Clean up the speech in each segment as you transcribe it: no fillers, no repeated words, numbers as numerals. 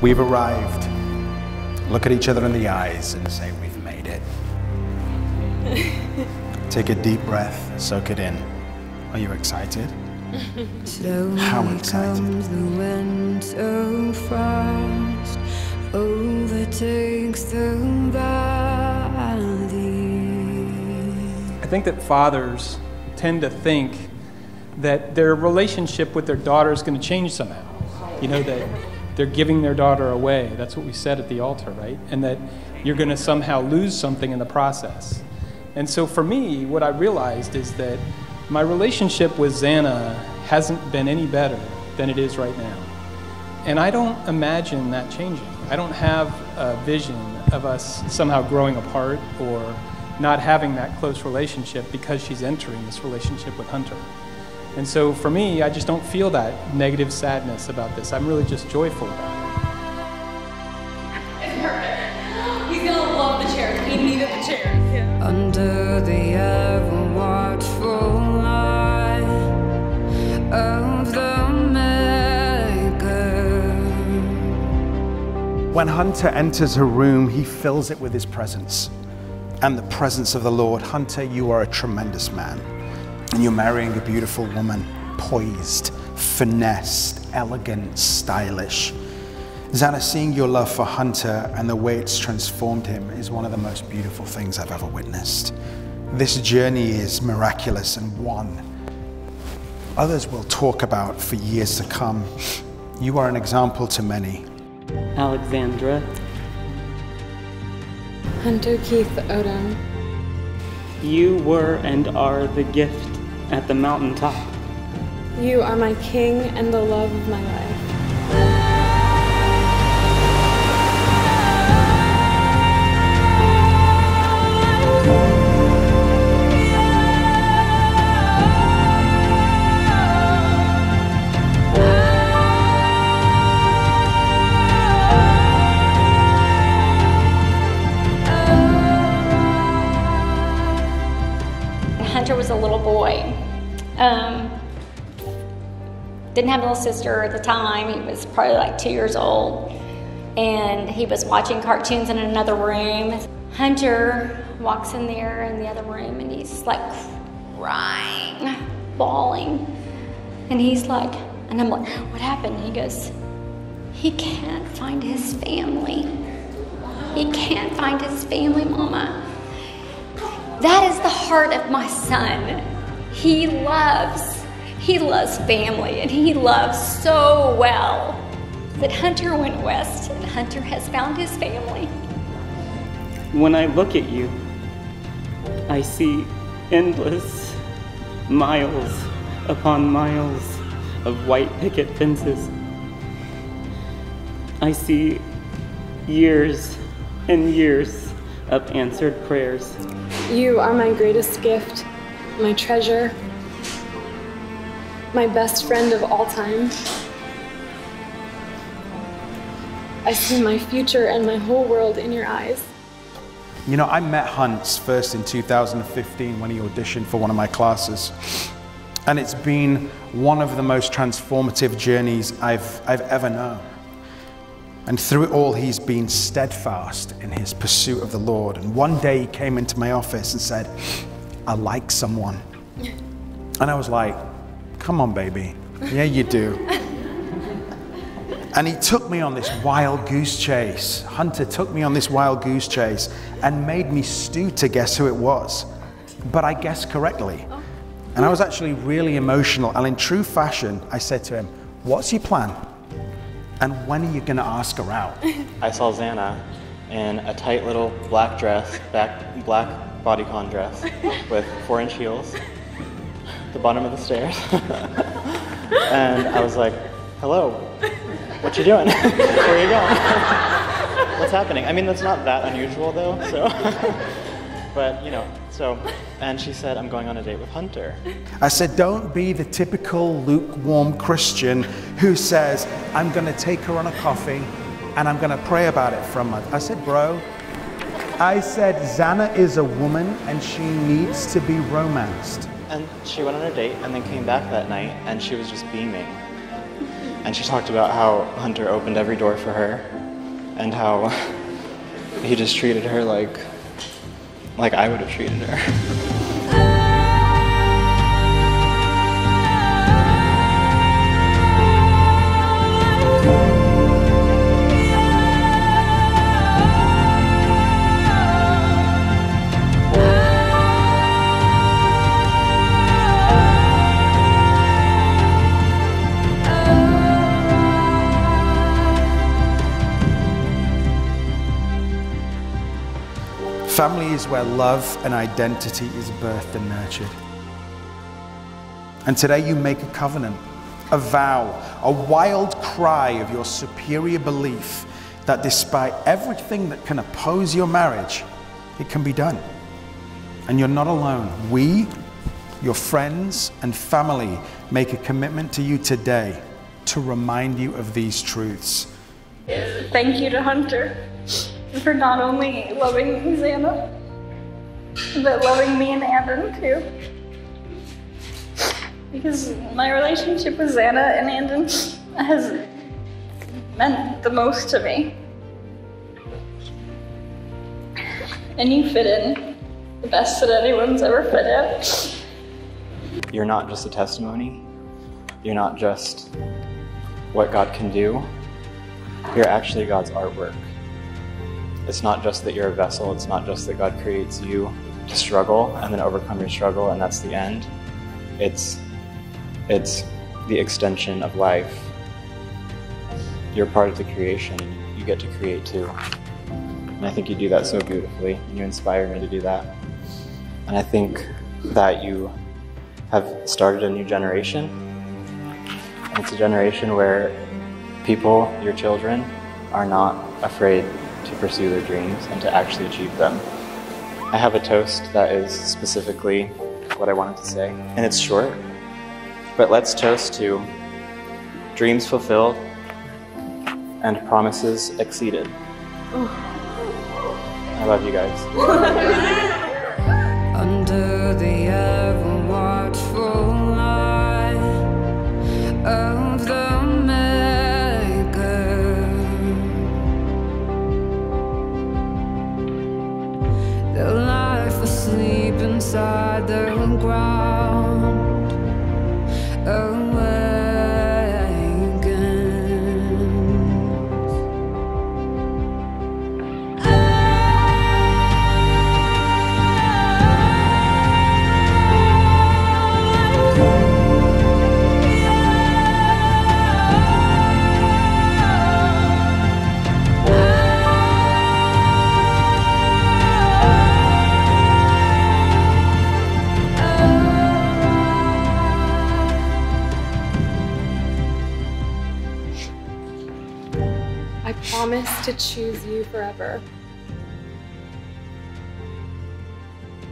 We've arrived. Look at each other in the eyes and say, we've made it. Take a deep breath, soak it in. Are you excited? How excited? Comes the wind so fast, overtakes the valley. I think that fathers tend to think that their relationship with their daughter is going to change somehow. You know, that they're giving their daughter away. That's what we said at the altar, right? And that you're going to somehow lose something in the process. And so for me, what I realized is that my relationship with Xana hasn't been any better than it is right now. And I don't imagine that changing. I don't have a vision of us somehow growing apart or not having that close relationship because she's entering this relationship with Hunter. And so for me, I just don't feel that negative sadness about this. I'm really just joyful about it. It's perfect. He's gonna love the chairs. He needed the chairs. Yeah. Under the ever-watchful eye of the Maker. When Hunter enters a room, he fills it with his presence and the presence of the Lord. Hunter, you are a tremendous man. And you're marrying a beautiful woman, poised, finessed, elegant, stylish. Xana, seeing your love for Hunter and the way it's transformed him is one of the most beautiful things I've ever witnessed. This journey is miraculous and one others will talk about for years to come. You are an example to many. Alexandra. Hunter Keith Odom. You were and are the gift at the mountaintop. You are my king and the love of my life. Hunter was a little boy. Didn't have a little sister at the time. He was probably like 2 years old. And he was watching cartoons in another room. Hunter walks in there in the other room and he's like crying, bawling. And he's like, and I'm like, what happened? He goes, he can't find his family. He can't find his family, Mama. That is the heart of my son. He loves family, and he loves so well that Hunter went west, and Hunter has found his family. When I look at you, I see endless miles upon miles of white picket fences. I see years and years of answered prayers. You are my greatest gift, my treasure, my best friend of all time. I see my future and my whole world in your eyes. You know, I met Hunt first in 2015 when he auditioned for one of my classes. And it's been one of the most transformative journeys I've ever known. And through it all, he's been steadfast in his pursuit of the Lord. And one day he came into my office and said, I like someone. And I was like, come on, baby. Yeah, you do. And he took me on this wild goose chase. Hunter took me on this wild goose chase and made me stew to guess who it was. But I guessed correctly. And I was actually really emotional. And in true fashion, I said to him, what's your plan? And when are you going to ask her out? I saw Xana in a tight little black dress, black bodycon dress with 4-inch heels, the bottom of the stairs. And I was like, hello, what you doing? Where are you going? What's happening? I mean, that's not that unusual though, so. But, you know, so, and she said, I'm going on a date with Hunter. I said, don't be the typical lukewarm Christian who says, I'm going to take her on a coffee and I'm going to pray about it for a month. I said, bro, Xana is a woman and she needs to be romanced. And she went on a date and then came back that night and she was just beaming. And she talked about how Hunter opened every door for her and how he just treated her like I would have treated her. Family is where love and identity is birthed and nurtured. And today you make a covenant, a vow, a wild cry of your superior belief that despite everything that can oppose your marriage, it can be done. And you're not alone. We, your friends and family, make a commitment to you today to remind you of these truths. Thank you to Hunter for not only loving Xana, but loving me and Andon too. Because my relationship with Xana and Andon has meant the most to me. And you fit in the best that anyone's ever fit in. You're not just a testimony. You're not just what God can do. You're actually God's artwork. It's not just that you're a vessel. It's not just that God creates you to struggle and then overcome your struggle and that's the end. It's the extension of life. You're part of the creation and you get to create too. And I think you do that so beautifully and you inspire me to do that. And I think that you have started a new generation. And it's a generation where people, your children, are not afraid to pursue their dreams and to actually achieve them. I have a toast that is specifically what I wanted to say, and it's short, but let's toast to dreams fulfilled and promises exceeded. I love you guys. Under the ever watchful eye of the the life asleep inside the ground awakens. I promise to choose you forever.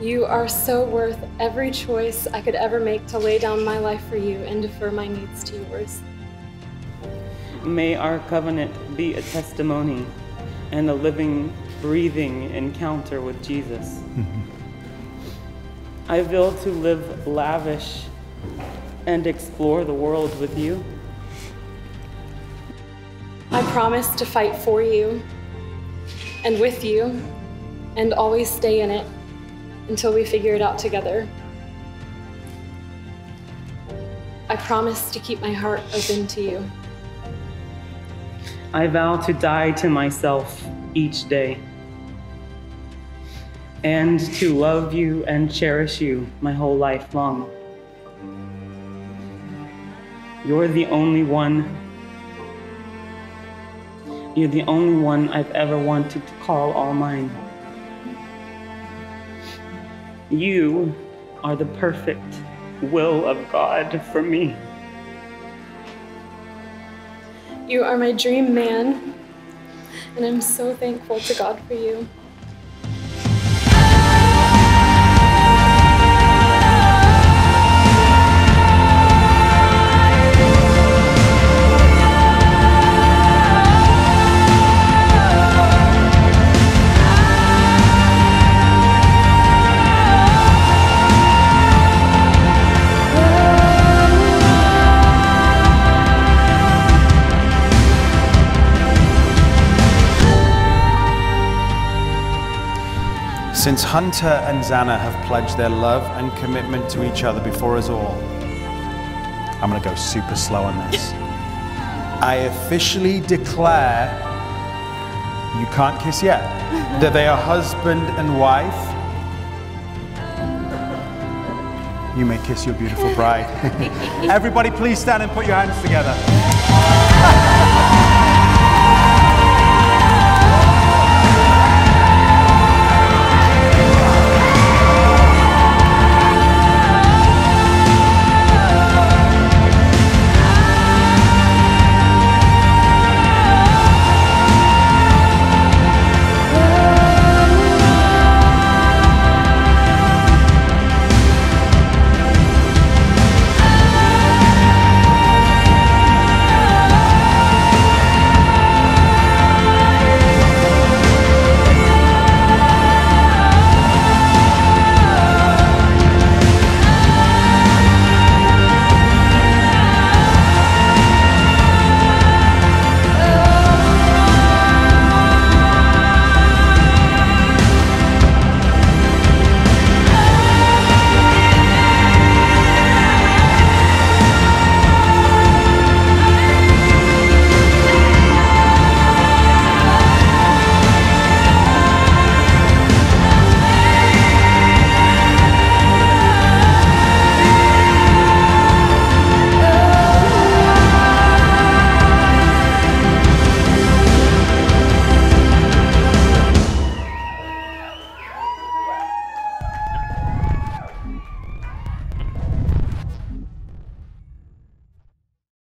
You are so worth every choice I could ever make to lay down my life for you and defer my needs to yours. May our covenant be a testimony and a living, breathing encounter with Jesus. I will to live lavish and explore the world with you. I promise to fight for you and with you and always stay in it until we figure it out together. I promise to keep my heart open to you. I vow to die to myself each day and to love you and cherish you my whole life long. You're the only one I've ever wanted to call all mine. You are the perfect will of God for me. You are my dream man, and I'm so thankful to God for you. Since Hunter and Xana have pledged their love and commitment to each other before us all, I'm going to go super slow on this. I officially declare, you can't kiss yet, that they are husband and wife. You may kiss your beautiful bride. Everybody please stand and put your hands together.